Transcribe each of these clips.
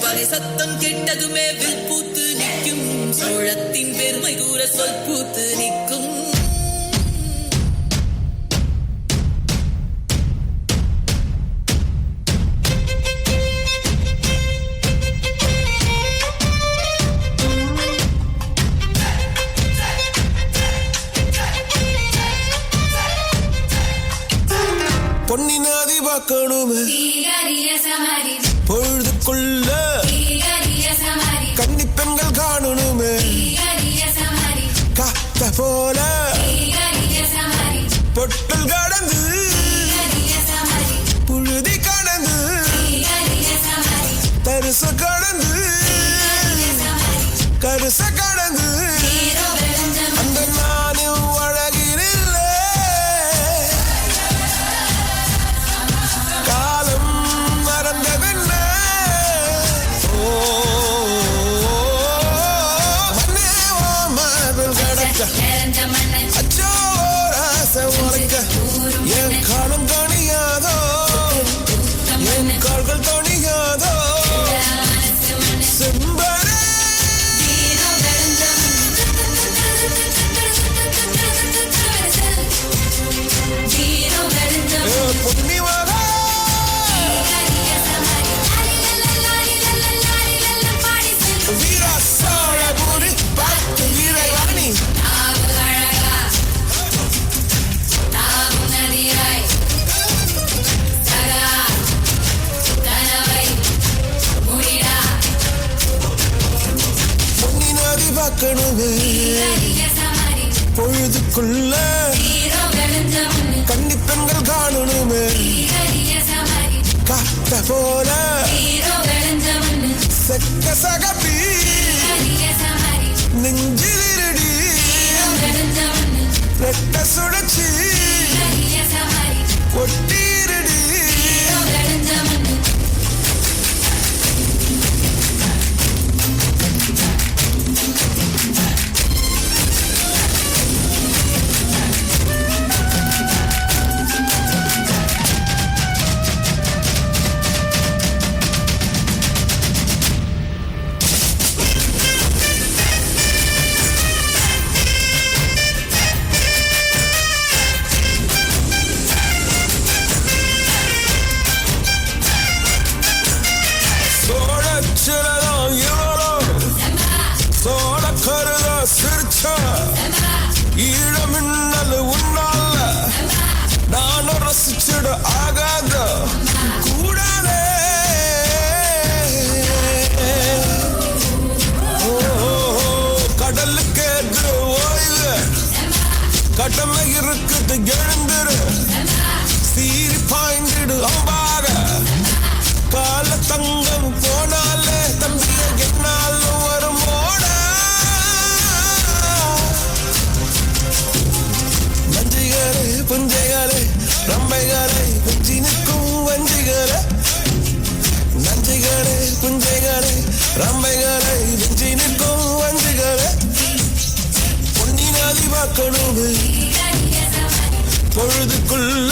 பகை சத்தம் கெட்டதுமே வில் பூத்து நிற்கும், சோழத்தின் பெருமை கூற சொல் பூத்து நிற்கும். பொன்னினாதி பார்க்கணுமே பொழுதுக்குள்ள கன்னி பெண்கள் காணணுமே காத்த போல பொட்டல் கடந்து புழுதி கடந்து தரிச கடந்து கருச கடந்து அந்த நானும் அழகினில்லை காலம் மறந்ததென்ன மண்ணே ஓ மார்பில் கடக்க அச்சோ ராச உனக்க என் காலம் தணியாதோ என் கால்கள் தணியாதோ செம்பரே பொன்னிவாக வீரா சோழபுரி பார்த்து வீரவாணி பொன்னினாதி பார்க்கணுமே பொழுதுக்குள்ள கன்னி பெண்கள் காணணுமே காத்த போல செக்க சகப்பி நெஞ்சிலிருடி ரெட்ட சுழச்சி ஒட்டிருடி சோழச்சிரதம் இவரோ சோழ கருத சிரிச்ச ஈழமின்னல் உன்னால நானும் ரசிச்சிட ஆகாத கூடாதே கடலுக்கு எதிர ஓய்வு கடமை இருக்குது எழுந்துரு சீரி பாய்ந்திடு அம்பாக கால தங்கம் போனாலே தம்பிய என்னாலும் வரும் ஓட நஞ்சிகளே புஞ்சைகளே ரம்பைகளே வெஞ்சி நிற்கும் வஞ்சிகளே நஞ்சிகளே புஞ்சைகளே ரம்பைகளே வெஞ்சி நிற்கும் வஞ்சிகளே பொன்னினாதி பார்க்கணுமே பொழுதுக்குள்ள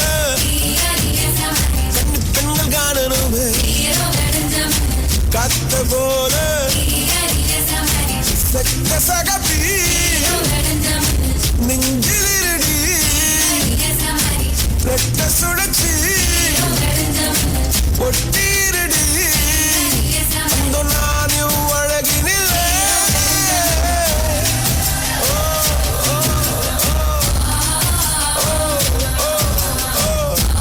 கன்னி பெண்கள் காணணுமே காத்த போல செக்க சகப்பி நெஞ்சிலிருடி ரெட்ட சுழச்சி